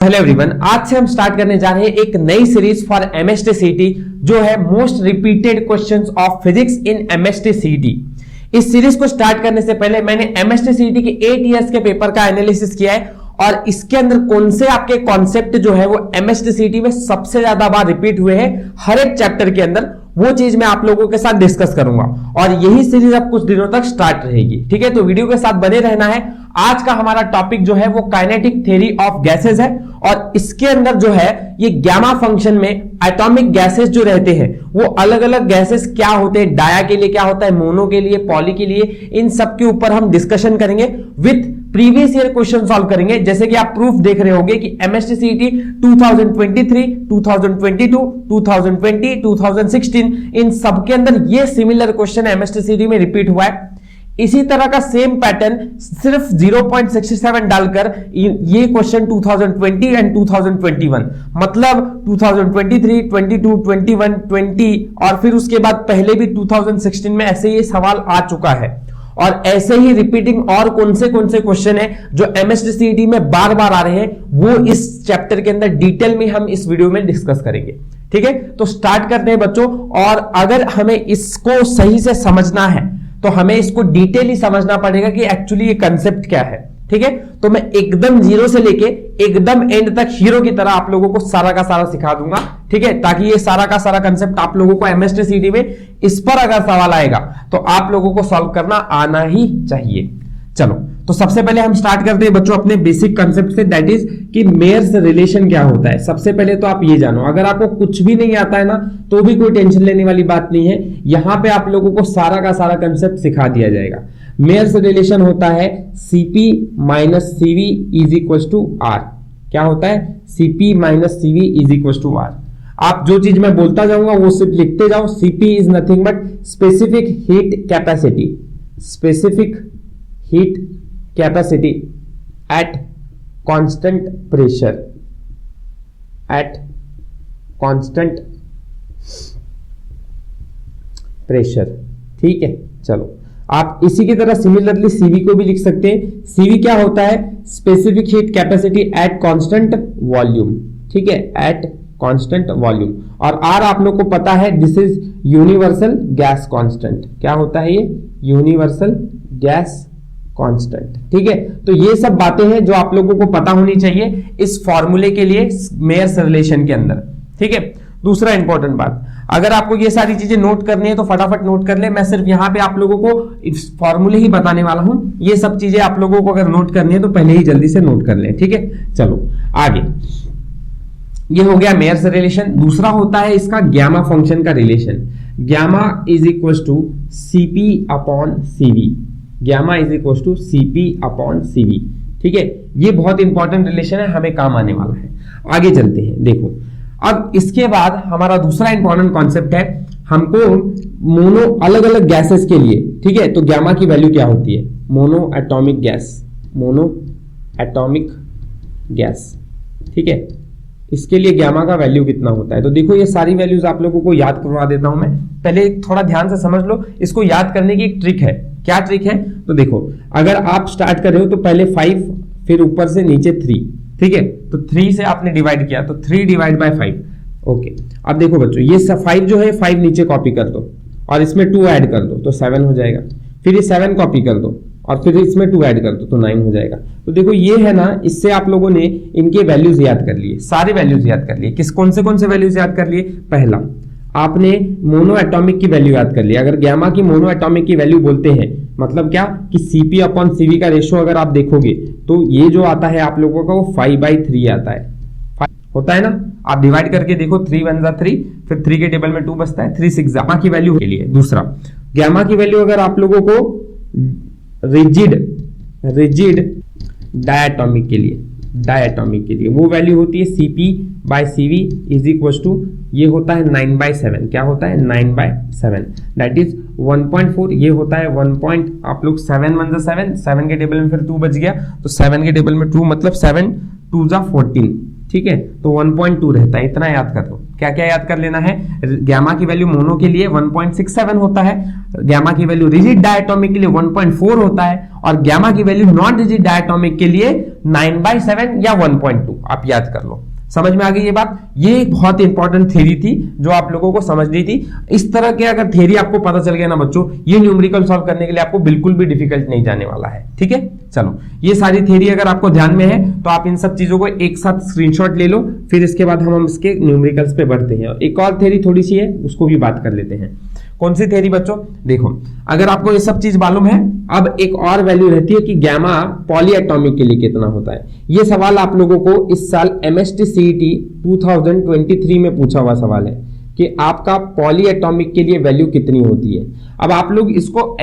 Hello everyone, आज से हम स्टार्ट करने जा रहे हैं एक नई सीरीज फॉर एमएसटी सीईटी जो है most repeated questions of physics in MST CET. इस सीरीज को स्टार्ट करने से पहले मैंने एमएसटी सीईटी के 8 इयर्स के पेपर का एनालिसिस किया है और इसके अंदर कौन से आपके कॉन्सेप्ट जो है वो एमएसटी सीईटी में सबसे ज्यादा बार रिपीट हुए हैं हर एक चैप्टर के अंदर, वो चीज मैं आप लोगों के साथ डिस्कस करूंगा और यही सीरीज अब कुछ दिनों तक स्टार्ट रहेगी। ठीक है, तो वीडियो के साथ बने रहना है। आज का हमारा टॉपिक जो है वो काइनेटिक थ्योरी ऑफ गैसेस है और इसके अंदर जो है ये गैमा फंक्शन में एटॉमिक गैसेस जो रहते हैं वो अलग अलग गैसेस क्या होते हैं, डाया के लिए क्या होता है, मोनो के लिए, पॉली के लिए, इन सब के ऊपर हम डिस्कशन करेंगे with previous year question solve करेंगे। जैसे कि आप प्रूफ देख रहे होंगे कि एमएसटी सीईटी 2023, 2022, 2020, 2016 इन सब के अंदर ये सिमिलर क्वेश्चन एमएसटी सीईटी में रिपीट हुआ है। इसी तरह का सेम पैटर्न सिर्फ 0.67 डालकर ये क्वेश्चन 2020 एंड 2021 मतलब 2023, 22, 21, 20 और फिर उसके बाद पहले भी 2016 में ऐसे ये सवाल आ चुका है। और ऐसे ही रिपीटिंग और कौन से क्वेश्चन है जो एमएसटी सीईटी में बार बार आ रहे हैं वो इस चैप्टर के अंदर डिटेल में हम इस वीडियो में डिस्कस करेंगे। ठीक है, तो स्टार्ट करते हैं बच्चों। और अगर हमें इसको सही से समझना है तो हमें इसको डिटेली समझना पड़ेगा कि एक्चुअली ये कंसेप्ट क्या है। ठीक है, तो मैं एकदम जीरो से लेके एकदम एंड तक हीरो की तरह आप लोगों को सारा का सारा सिखा दूंगा। ठीक है, ताकि ये सारा का सारा कंसेप्ट आप लोगों को एमएसटी सीईटी में इस पर अगर सवाल आएगा तो आप लोगों को सॉल्व करना आना ही चाहिए। चलो, तो सबसे पहले हम स्टार्ट करते हैं बच्चों अपने बेसिक कंसेप्ट से, दैट इज कि मेयर्स रिलेशन क्या होता है। सबसे पहले तो आप ये जानो, अगर आपको कुछ भी नहीं आता है ना तो भी कोई टेंशन लेने वाली बात नहीं है, यहां पे आप लोगों को सारा का सारा कंसेप्ट सिखा दिया जाएगा। मेयर्स रिलेशन होता है Cp minus CV is equal to R। क्या होता है? Cp minus CV is equal to R। आप जो चीज मैं बोलता जाऊंगा वो सिर्फ लिखते जाओ। Cp is nothing but specific heat capacity, specific heat capacity eight constant pressure, eight constant pressure. ठीक है, चलो आप इसी की तरह सिमिलरली CV को भी लिख सकते हैं। CV क्या होता है? Specific heat capacity eight constant volume. ठीक है, एट कांस्टेंट वॉल्यूम। और R आप लोग को पता है, this is universal gas constant. क्या होता है ये? Universal gas constant. ठीक है, तो ये सब बातें हैं जो आप लोगों को पता होनी चाहिए इस फॉर्मूले के लिए मेयर्स रिलेशन के अंदर। ठीक है, दूसरा इंपॉर्टेंट बात, अगर आपको ये सारी चीजें नोट करनी है तो फटाफट नोट कर ले। मैं सिर्फ यहां पे आप लोगों को इस फॉर्मूले ही बताने वाला हूं। ये सब चीजें आप लोगों को अगर नोट करनी है तो पहले ही जल्दी से नोट कर लें। ठीक है, चलो आगे। ये हो गया मेयर्स रिलेशन। दूसरा होता है इसका गैमा फंक्शन का relation. Gamma is equal to Cp upon CV। Gamma is equal to Cp upon CV। ठीक है, ये बहुत इंपॉर्टेंट रिलेशन है, हमें काम आने वाला है। आगे चलते हैं। देखो, अब इसके बाद हमारा दूसरा इंपॉर्टेंट कॉन्सेप्ट है, हमको मोनो अलग अलग गैसेस के लिए, ठीक है, तो गैमा की वैल्यू क्या होती है? Mono atomic gas, mono atomic gas. ठीक है, इसके लिए गैमा का वैल्यू कितना होता है? तो देखो, ये सारी वैल्यूज आप लोगों को याद करवा देता हूं मैं। पहले थोड़ा ध्यान से समझ लो, इसको याद करने की एक ट्रिक है। क्या ट्रिक है? तो देखो, अगर आप स्टार्ट कर रहे हो तो पहले 5, फिर ऊपर से नीचे 3। ठीक है, तो 3 से आपने डिवाइड किया तो 3 डिवाइड बाय 5। ओके, अब देखो बच्चों, ये 5 जो है 5 नीचे कॉपी कर दो और इसमें 2 ऐड कर दो तो 7 हो जाएगा। फिर ये 7 कॉपी कर दो और फिर इसमें 2 ऐड कर दो तो 9 हो जाएगा। तो देखो, ये है ना, इससे आप लोगों ने इनके वैल्यूज याद कर लिए, सारे वैल्यूज याद कर लिए। कौन से वैल्यूज याद कर लिए? पहला, आपने मोनो एटॉमिक की वैल्यू याद कर लिया। अगर गैमा की मोनो एटॉमिक की वैल्यू बोलते हैं मतलब क्या कि Cp अपॉन CV का रेशो अगर आप देखोगे तो ये जो आता है आप लोगों का वो 5/3 आता है, होता है ना। आप डिवाइड करके देखो, 3 1 जा 3, फिर 3 के टेबल में 2 बचता है, 3 6 गैमा की वैल्यू के लिए। दूसरा, गैमा की वैल्यू अगर आप लोगों को रिजिड डायटॉमिक के लिए वो वैल्यू होती है Cp/CV इज इक्वल टू, ये होता है 9/7। क्या होता है? 9/7, दैट इज 1.4। ये होता है 1. आप लोग 7 1 जा 7, 7 के टेबल में फिर 2 बच गया तो 7 के टेबल में 2 मतलब 7 2 जा 14। ठीक है, तो 1.2 रहता है, इतना याद कर लो। क्या क्या याद कर लेना है? गैमा की वैल्यू मोनो के लिए 1.67 होता है, गैमा की वैल्यू रिजिड डायटोमिक के लिए 1.4 होता है और गैमा की वैल्यू नॉन रिजिड डायटोमिक के लिए 9/7 या 1.2, आप याद कर लो। समझ में आ गई ये बात? ये एक बहुत इंपॉर्टेंट थ्योरी थी जो आप लोगों को समझनी थी। इस तरह के अगर थ्योरी आपको पता चल गया ना बच्चों, ये न्यूमेरिकल सॉल्व करने के लिए आपको बिल्कुल भी डिफिकल्ट नहीं जाने वाला है। ठीक है, चलो ये सारी थ्योरी अगर आपको ध्यान में है तो आप इन सब चीजों को एक साथ स्क्रीनशॉट ले लो, फिर इसके बाद हम इसके न्यूमेरिकल्स पे बढ़ते हैं। एक और थ्योरी थोड़ी सी है, उसको भी बात कर लेते हैं। कौन सी थ्योरी बच्चों? देखो, अगर आपको ये सब चीज मालूम है, अब एक और वैल्यू रहती है कि गैमा पॉलीएटॉमिक के लिए कितना होता है। ये सवाल आप लोगों को इस साल एमएसटी सीईटी 2023 में पूछा हुआ सवाल है कि आपका पॉलीएटॉमिक के लिए वैल्यू कितनी होती है। अब आप लोग इसको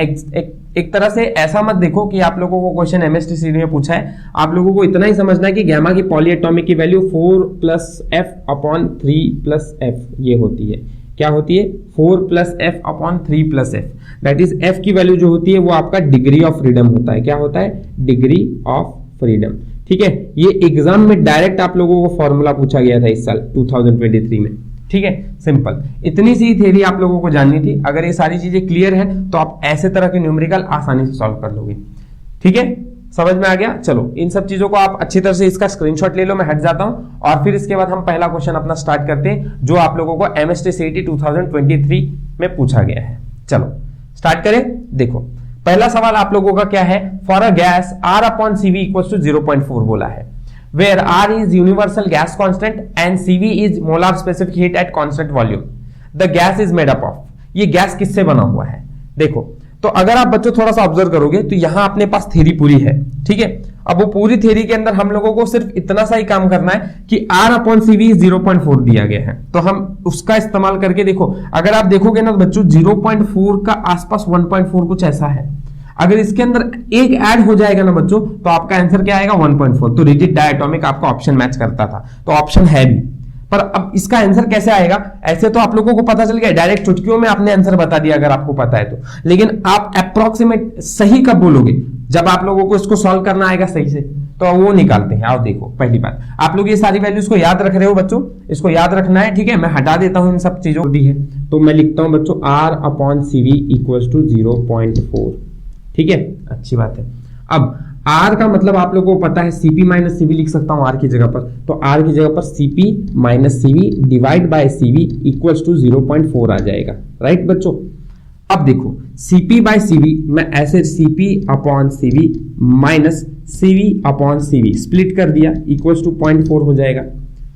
एक तरह से ऐसा मत देखो कि आप लोगों को क्वेश्चन एमएसटी सीईटी में पूछा है, आप लोगों को इतना ही समझना है कि गैमा की पॉलीएटॉमिक की वैल्यू 4+f/3+f ये होती है। क्या होती है? 4+f/3+f, दैट इज f की वैल्यू जो होती है वो आपका डिग्री ऑफ फ्रीडम होता है। क्या होता है? Degree of freedom. ठीक है, ये एग्जाम में डायरेक्ट आप लोगों को फॉर्मूला पूछा गया था इस साल 2023 में। ठीक है, सिंपल, इतनी सी थ्योरी आप लोगों को जाननी थी। अगर ये सारी चीजें क्लियर है तो आप ऐसे तरह के न्यूमेरिकल आसानी से सॉल्व कर लोगे। ठीक है, समझ में आ गया? चलो इन सब चीजों को आप अच्छी तरह से इसका स्क्रीनशॉट ले लो, मैं हट जाता हूं और फिर इसके बाद हम पहला क्वेश्चन अपना स्टार्ट करते हैं जो आप लोगों को एमएसटी सीईटी 2023 में पूछा गया है। चलो स्टार्ट करें। देखो पहला सवाल आप लोगों का क्या है? For a gas R/CV equals to 0.4 बोला है, where R is universal gas constant and CV is molar specific heat at constant volume, the gas is made up of. ये गैस किससे बना हुआ है? देखो, तो अगर आप बच्चों थोड़ा सा ऑब्जर्व करोगे तो यहां अपने पास थ्योरी पूरी है। ठीक है, अब वो पूरी थ्योरी के अंदर हम लोगों को सिर्फ इतना सा ही काम करना है कि R/CV 0.4 दिया गया है, तो हम उसका इस्तेमाल करके देखो, अगर आप देखोगे ना तो बच्चों 0.4 का आसपास 1.4 कुछ ऐसा है। अगर इसके अंदर एक ऐड हो जाएगा ना बच्चों तो आपका आंसर क्या आएगा? 1.4। तो रिजिड डायटोमिक आपका ऑप्शन मैच करता था, तो ऑप्शन है भी। पर अब इसका आंसर कैसे आएगा? ऐसे तो आप लोगों को पता चल गया, डायरेक्ट चुटकियों में आपने आंसर बता दिया अगर आपको पता है तो, लेकिन आप अप्रोक्सीमेट सही कब बोलोगे? जब आप लोगों को इसको सॉल्व करना आएगा सही से, तो वो निकालते हैं। आओ देखो, पहली बात, आप लोग ये सारी वैल्यूज को याद रख रहे हो बच्चों, इसको याद रखना है। ठीक है, मैं हटा देता हूं इन सब चीजों को भी है, तो मैं लिखता हूं बच्चों R/CV इक्वल्स टू 0.4। ठीक है, अच्छी बात है। अब R का मतलब आप लोगों को पता है, CP माइनस CV लिख सकता हूं R की जगह पर, तो R की जगह पर CP minus CV divide by CV equals to 0.4 आ जाएगा। राइट बच्चों, अब देखो CP बाय CV मैं ऐसे CP/CV माइनस CV/CV स्प्लिट कर दिया, इक्वल्स टू 0.4 हो जाएगा।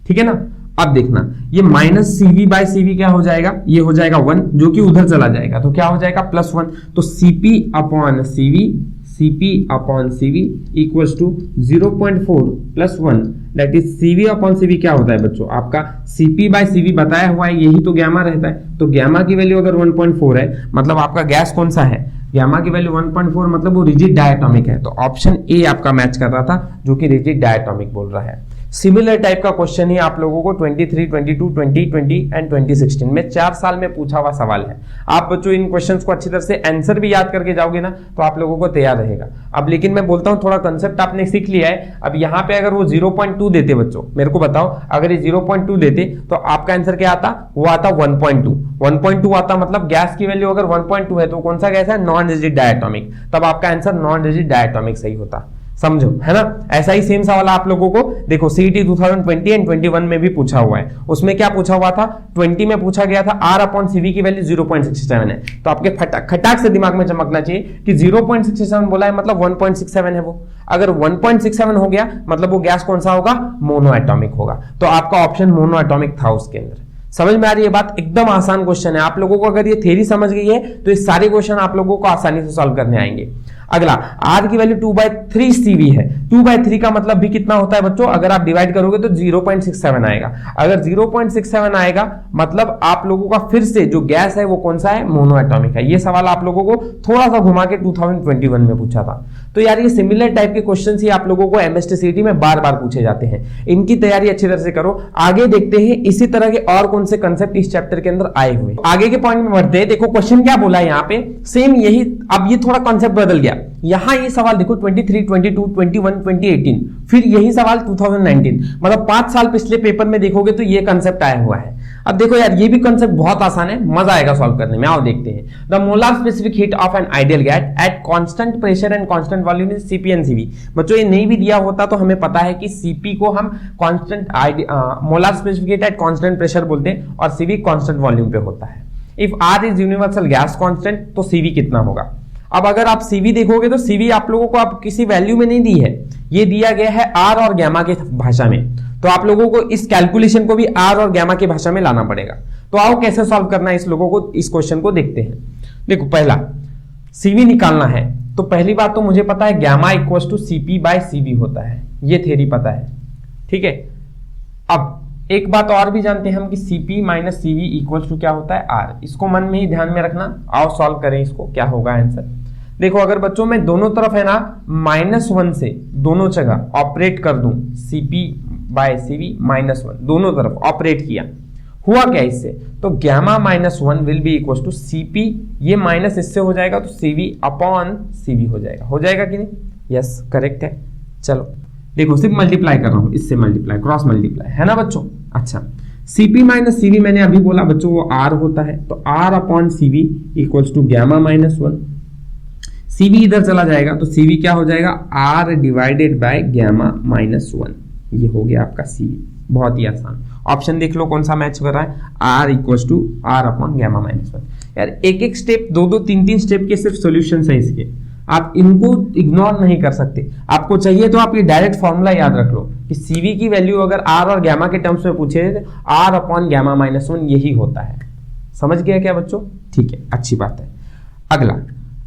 ठीक है ना, अब देखना ये माइनस CV बाय CV क्या हो जाएगा? ये हो जाएगा 1, जो कि उधर चला जाएगा, तो क्या हो जाएगा? +1। तो CP/CV equals to 0.4 + 1, that is CV/CV क्या होता है बच्चों? आपका CP/CV बताया हुआ है, यही तो गैमा रहता है। तो गैमा की वैल्यू अगर 1.4 है, मतलब आपका गैस कौन सा है? गैमा की वैल्यू 1.4, मतलब वो रिजिड डायटोमिक है। तो ऑप्शन ए आपका मैच कर रहा था, जो कि रिजिड डायटोमिक बोल रहा है। सिमिलर टाइप का क्वेश्चन ही आप लोगों को 23, 22, 2020 एंड 2016 में 4 साल में पूछा हुआ सवाल है। आप बच्चों इन क्वेश्चंस को अच्छी तरह से आंसर भी याद करके जाओगे ना तो आप लोगों को तैयार रहेगा। अब लेकिन मैं बोलता हूं थोड़ा कंसेप्ट आपने सीख लिया है। अब यहाँ पे अगर वो 0.2 देते बच्चों, मेरे को बताओ, अगर ये 0.2 देते तो आपका आंसर क्या आता? वो आता 1.2। 1.2 आता, मतलब गैस की वैल्यू अगर 1.2 है तो कौन सा गैस है? Non rigid diatomic. तब आपका आंसर नॉन रिजिड डायटोमिक सही होता। समझो, है ना? ऐसा ही सेम सवाल आप लोगों को देखो सीईटी 2020 एंड 21 में भी पूछा हुआ है। उसमें क्या पूछा हुआ था? 20 में पूछा गया था R/CV की वैल्यू 0.67 है, तो आपके खटाक से दिमाग में चमकना चाहिए कि 0.67 बोला है मतलब 1.67 है वो। अगर 1.67 हो गया मतलब वो गैस कौन सा होगा? मोनो एटॉमिक होगा। तो आपका ऑप्शन मोनो एटॉमिक था उसके अंदर। समझ में आ रही है बात? एकदम आसान क्वेश्चन है। आप लोगों को अगर ये थ्योरी समझ गई है तो ये सारे क्वेश्चन आप लोगों को आसानी से सॉल्व करने आएंगे। अगला, R की वैल्यू 2/3 CV है। 2/3 का मतलब भी कितना होता है बच्चों? अगर आप डिवाइड करोगे तो 0.67 आएगा। अगर 0.67 आएगा मतलब आप लोगों का फिर से जो गैस है वो कौन सा है? मोनो एटॉमिक है। ये सवाल आप लोगों को थोड़ा सा घुमा के 2021 में पूछा था। तो यार ये सिमिलर टाइप के क्वेश्चन ही आप लोगों को एमएसटी सीईटी में बार बार पूछे जाते हैं। इनकी तैयारी अच्छी तरह से करो। आगे देखते हैं इसी तरह के और कौन से कंसेप्ट इस चैप्टर के अंदर आए हुए। आगे के पॉइंट में बढ़ते हैं। देखो क्वेश्चन क्या बोला है यहाँ पे, सेम यही। अब ये थोड़ा कॉन्सेप्ट बदल गया। यहां ये सवाल देखो 23, 22, 21, 2018, फिर यही सवाल 2019, मतलब 5 साल पिछले पेपर में देखोगे तो ये कंसेप्ट आया हुआ है। अब देखो यार, ये भी कॉन्सेप्ट बहुत आसान है, मजा आएगा सॉल्व करने में। आओ देखते हैं। The molar specific heat of an ideal gas at constant pressure and constant volume is CP and CV. बच्चों ये नहीं भी दिया होता तो हमें पता है कि सीपी को हम constant molar specific heat at constant pressure बोलते हैं और सीवी कांस्टेंट वॉल्यूम पे होता है। If R is universal gas constant तो सीवी कितना होगा। अब अगर आप सीवी देखोगे तो सीवी आप लोगों को आप किसी वैल्यू में नहीं दी है, ये दिया गया है आर और गैमा के भाषा में। तो आप लोगों को इस कैलकुलेशन को भी आर और गैमा की भाषा में लाना पड़ेगा। तो आओ कैसे सॉल्व करना है इस लोगों को, इस क्वेश्चन को देखते हैं। देखो पहला सीवी निकालना है तो पहली बात तो मुझे पता है gamma equal to CP by CV होता है, ये थ्योरी पता है, ठीक है। अब एक बात और भी जानते हैं हम कि CP minus CV equal to क्या होता है, आर। इसको मन में ही ध्यान में रखना। आओ सॉल्व करें इसको, क्या होगा आंसर। देखो अगर बच्चों मैं दोनों तरफ है ना -1 से दोनों जगह ऑपरेट कर दूं, सीपी बाय सीवी -1 दोनों तरफ ऑपरेट किया, हुआ क्या इससे, तो gamma -1 will be equal to CP, ये माइनस इससे हो जाएगा तो सीवी अपॉन सीवी हो जाएगा कि नहीं। यस करेक्ट है। चलो देखो सिर्फ मल्टीप्लाई कर रहा हूं, इससे मल्टीप्लाई क्रॉस मल्टीप्लाई है ना बच्चों। अच्छा सीपी माइनस सीवी मैंने अभी बोला बच्चों वो आर होता है, तो R upon CV equals to gamma -1। CV इधर चला जाएगा तो सीवी क्या हो जाएगा, आर डिवाइडेड बाय गैमा -1। ये हो गया आपका सीवी, बहुत ही आसान। ऑप्शन देख लो कौन सा मैच कर रहा है, R equals to R upon gamma -1। यार एक एक स्टेप, दो 3 स्टेप के सिर्फ सॉल्यूशंस है इसके, आप इनको इग्नोर नहीं कर सकते। आपको चाहिए तो आप ये डायरेक्ट फॉर्मूला याद रख लो कि सीवी की वैल्यू अगर आर और गैमा के टर्म्स में पूछे तो आर अपॉन गैमा -1 यही होता है। समझ गया क्या बच्चों, ठीक है, अच्छी बात है।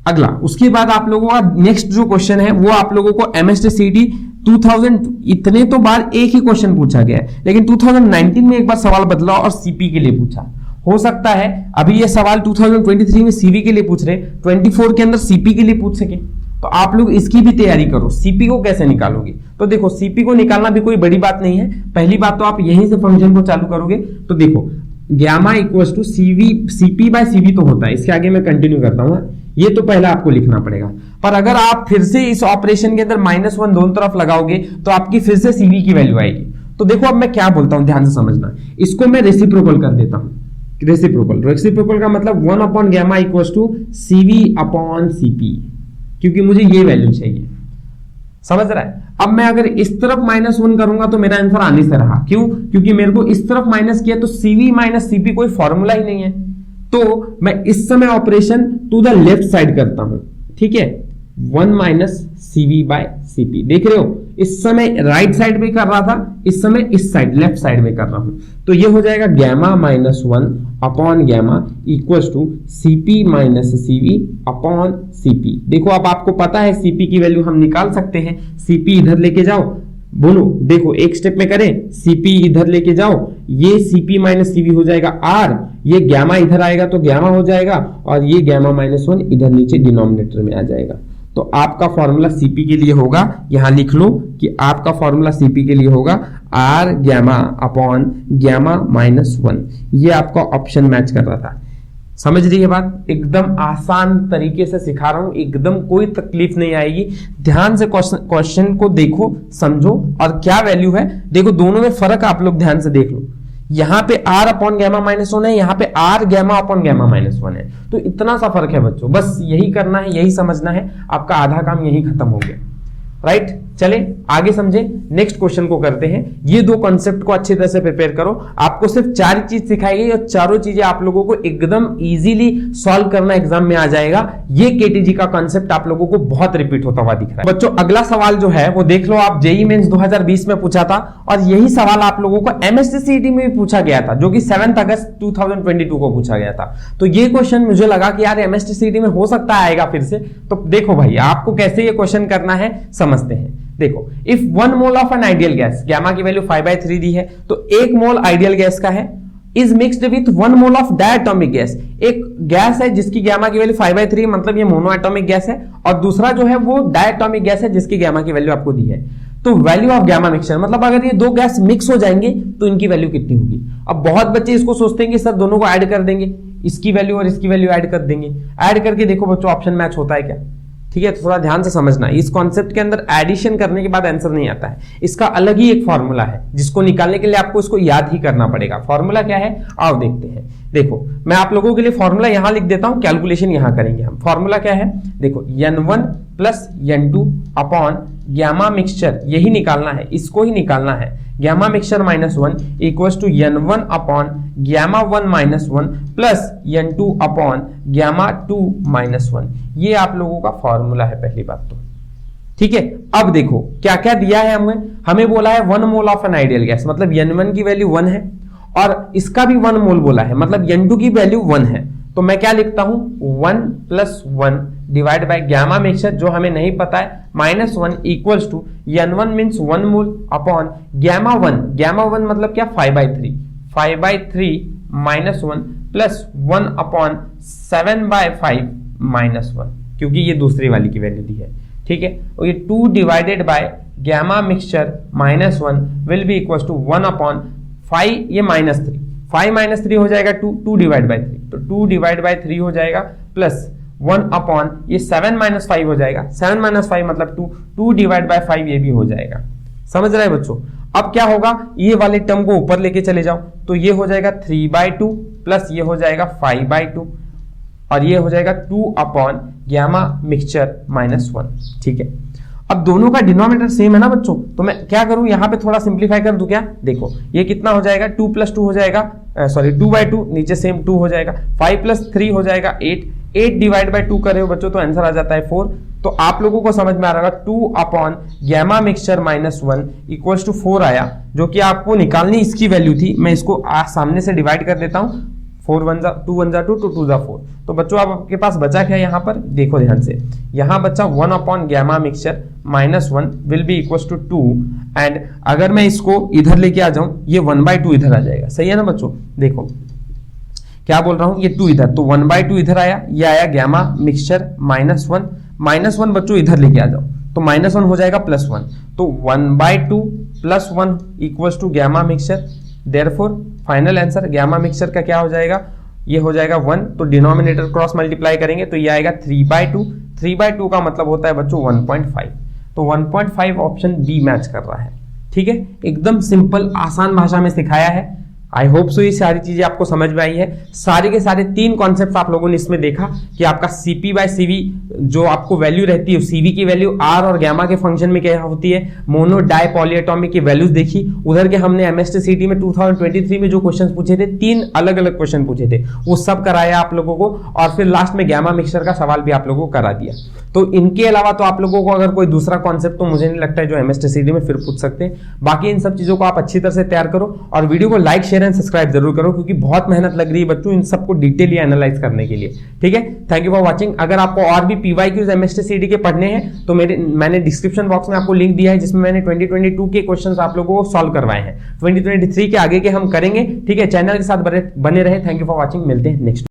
अगला उसके बाद आप लोगों का नेक्स्ट जो क्वेश्चन है वो आप लोगों को एमएसटी 2000 इतने तो बार एक ही क्वेश्चन पूछा गया है, लेकिन 2019 में एक बार सवाल बदला और सीपी के लिए पूछा। हो सकता है अभी ये सवाल 2023 में सीवी के लिए पूछ रहे, 24 के अंदर सीपी के लिए पूछ सके। तो आप लोग इसकी भी तैयारी करो। सीपी को कैसे निकालोगे, तो देखो सीपी को निकालना भी कोई बड़ी बात नहीं है। पहली बात तो आप यहीं से फंक्शन को चालू करोगे, तो देखो gamma equals to CP by CV तो होता है, इसके आगे मैं कंटिन्यू करता हूं, ये तो पहला आपको लिखना पड़ेगा। पर अगर आप फिर से इस ऑपरेशन के अंदर -1 दोनों तरफ लगाओगे तो आपकी फिर से सीवी की वैल्यू आएगी। तो देखो अब मैं क्या बोलता हूं, ध्यान से समझना। इसको मैं रेसिप्रोकल कर देता हूं। रेसिप्रोकल का मतलब 1 upon gamma equals to CV upon CP, क्योंकि मुझे ये वैल्यू चाहिए। समझ रहा है। अब मैं अगर इस तरफ -1 करूंगा तो मेरा आंसर आने से रहा, क्यों, क्योंकि मेरे को इस तरफ माइनस किया तो सीवी माइनस सीपी कोई फॉर्मूला ही नहीं है। तो मैं इस समय operation to the left side करता हूं, ठीक है, 1 माइनस सीवी बाय सीपी। देख रहे हो, इस समय राइट साइड में कर रहा था, इस समय इस साइड लेफ्ट साइड में कर रहा हूं। तो ये हो जाएगा gamma -1 upon gamma equals to CP minus CV upon CP. देखो अब आपको पता है सीपी की वैल्यू हम निकाल सकते हैं। सीपी इधर लेके जाओ, बोलो, देखो एक स्टेप में करें, सीपी इधर लेके जाओ, ये सीपी माइनस सीवी हो जाएगा आर, ये गैमा इधर आएगा तो गैमा हो जाएगा, और ये गैमा -1 इधर नीचे डिनोमिनेटर में आ जाएगा। तो आपका फॉर्मूला सीपी के लिए होगा, यहां लिख लो कि आपका फॉर्मूला सीपी के लिए होगा आर गैमा अपॉन गैमा -1। ये आपका ऑप्शन मैच कर रहा था। समझ रही है बात, एकदम आसान तरीके से सिखा रहा हूं, एकदम कोई तकलीफ नहीं आएगी। ध्यान से क्वेश्चन को देखो, समझो, और क्या वैल्यू है देखो, दोनों में फर्क आप लोग ध्यान से देख लो। यहां पे आर अपॉन गैमा -1 है, यहां पे आर गैमा अपॉन गैमा -1 है, तो इतना सा फर्क है बच्चों। बस यही करना है, यही समझना है, आपका आधा काम यही खत्म हो गया। राइट, चले आगे समझे, नेक्स्ट क्वेश्चन को करते हैं। ये दो कॉन्सेप्ट को अच्छी तरह से प्रिपेयर करो। आपको सिर्फ 4 चीज सिखाई गई और चारों चीजें आप लोगों को एकदम इजीली सॉल्व करना एग्जाम में आ जाएगा। ये केटीजी का कॉन्सेप्ट आप लोगों को बहुत रिपीट होता हुआ दिख रहा है। बच्चों अगला सवाल जो है वो देख लो आप, जेईई मेंस 2020 में पूछा था, और यही सवाल आप लोगों को एमएसटी में भी पूछा गया था, जो कि 7 अगस्त 2022 को पूछा गया था। तो ये क्वेश्चन मुझे लगा कि यार एमएसटी में हो सकता है आएगा फिर से। तो देखो भाई, आपको कैसे ये क्वेश्चन करना है समझते हैं। देखो, if 1 mole of an ideal gas, gamma की वैल्यू 5/3 दी है, तो 1 मोल आइडियल गैस का है, is mixed with 1 mole of diatomic gas. एक गैस है जिसकी गैमा की वैल्यू 5/3, मतलब ये मोनोएटॉमिक गैस है, और दूसरा जो है वो डायटोमिक गैस है जिसकी गैमा की वैल्यू आपको दी है। तो वैल्यू ऑफ गैमा मिक्सचर, मतलब अगर ये दो गैस मिक्स हो जाएंगे तो इनकी वैल्यू कितनी होगी। अब बहुत बच्चे इसको सोचते हैं कि सर दोनों को ऐड कर देंगे, इसकी वैल्यू और इसकी वैल्यू ऐड कर देंगे। ऐड करके देखो बच्चों ऑप्शन मैच होता है क्या, ठीक है, तो थोड़ा ध्यान से समझना, इस कॉन्सेप्ट के अंदर एडिशन करने के बाद आंसर नहीं आता है, इसका अलग ही एक फॉर्मूला है जिसको निकालने के लिए आपको इसको याद ही करना पड़ेगा। फॉर्मूला क्या है आओ देखते हैं। देखो मैं आप लोगों के लिए फॉर्मूला यहां लिख देता हूं, कैलकुलेशन यहां करेंगे हम। फॉर्मूला क्या है देखो, n1 plus n2 upon gamma mixture, यही निकालना है, इसको ही निकालना है। Gamma mixture -1 equals to n1 upon gamma 1 -1 plus n2 upon gamma 2 -1। ये आप लोगों का फॉर्मूला है पहली बात तो, ठीक है। अब देखो क्या क्या दिया है हमें बोला है 1 mole of an ideal gas, मतलब n1 की वैल्यू 1 है और इसका भी 1 मोल बोला है, मतलब n2 की वैल्यू 1 है। तो मैं क्या लिखता हूं 1 + 1 डिवाइड बाय गैमा मिक्सचर जो हमें नहीं पता है -1 equals to n1 means 1 mole upon gamma 1 मतलब क्या 5/3 -1 प्लस 1 अपॉन 7/5 -1, क्योंकि ये दूसरी वाली की वैल्यू दी है, ठीक है। और ये 2 divided by gamma mixture -1 will be equals to 1 upon 5, ये -3, 5 - 3 हो जाएगा 2 डिवाइड बाय 3, तो 2 डिवाइड बाय 3 हो जाएगा प्लस 1 अपॉन ये 7 - 5 हो जाएगा, 7 - 5 मतलब 2 डिवाइड बाय 5 ये भी हो जाएगा। समझ रहे हैं बच्चों। अब क्या होगा, ये वाले टर्म को ऊपर लेके चले जाओ, तो ये हो जाएगा 3/2 प्लस ये हो जाएगा 5/2 और ये हो जाएगा 2 अपॉन गैमा मिक्सचर -1, ठीक है। अब दोनों का डिनोमिनेटर सेम है ना बच्चों, तो मैं क्या करूं यहां पे थोड़ा सिंप्लीफाई कर दूं क्या, देखो ये कितना हो जाएगा 2 + 2 हो जाएगा, सॉरी 2/2, नीचे सेम 2 हो जाएगा, 5 + 3 हो जाएगा 8 डिवाइड बाय 2 कर रहे हो बच्चों तो आंसर आ जाता है 4। तो आप लोगों को समझ में आ रहा होगा 2 upon gamma mixture -1 equals to 4 आया, जो कि आपको निकालनी इसकी वैल्यू थी। मैं इसको सामने से डिवाइड कर देता हूं, 4 1 जा 2 1 जा 2 2 2 जा 4। तो बच्चों अब आपके पास बचा क्या यहाँ पर, देखो ध्यान से, यहाँ बचा 1 upon gamma mixture -1 will be equals to 2, and अगर मैं इसको इधर लेके आ जाऊं ये 1/2 इधर आ जाएगा, सही है ना बच्चों। देखो क्या बोल रहा हूं, ये 2 इधर, तो 1/2 इधर आया, ये आया गैमा मिक्सचर -1 बच्चों इधर लेके आ जाओ, तो -1 हो जाएगा +1, तो 1/2 + 1 equals to gamma mixture. Therefore final answer gamma mixture का क्या हो जाएगा, ये हो जाएगा 1, तो डिनोमिनेटर क्रॉस मल्टीप्लाई करेंगे तो ये आएगा 3/2 का मतलब होता है बच्चों 1.5, तो 1.5 ऑप्शन बी मैच कर रहा है, ठीक है। एकदम सिंपल आसान भाषा में सिखाया है। आई होप सो ये सारी चीजें आपको समझ में आई है। सारे के सारे 3 कॉन्सेप्ट आप लोगों ने इसमें देखा कि आपका CP/CV जो आपको वैल्यू रहती है, CV की वैल्यू R और गैमा के फंक्शन में क्या होती है, मोनो डाई पॉलीएटॉमिक की वैल्यूज देखी। उधर के हमने MST/CT में 2023 में जो क्वेश्चन पूछे थे, 3 अलग अलग क्वेश्चन पूछे थे, वो सब कराया आप लोगों को, और फिर लास्ट में गैमा मिक्सचर का सवाल भी आप लोगों को करा दिया। तो इनके अलावा तो आप लोगों को अगर कोई दूसरा कॉन्सेप्ट तो मुझे नहीं लगता है जो MST/CT में फिर पूछ सकते हैं। बाकी इन सब चीजों को आप अच्छी तरह से तैयार करो और वीडियो को लाइक शेयर एंड सब्सक्राइब जरूर करो, क्योंकि बहुत मेहनत लग रही है बच्चों इन सबको डिटेली एनालाइज करने के लिए, ठीक है। Thank you for watching. अगर आपको और भी PYQs MST/CT के पढ़ने हैं तो मैंने डिस्क्रिप्शन बॉक्स में आपको लिंक दिया है, जिसमें मैंने 2022 के क्वेश्चंस आप लोगों को सॉल्व करवाए हैं। 2023 के आगे के हम करेंगे, ठीक है। चैनल के साथ बने रहे। थैंक यू फॉर वाचिंग, मिलते हैं नेक्स्ट।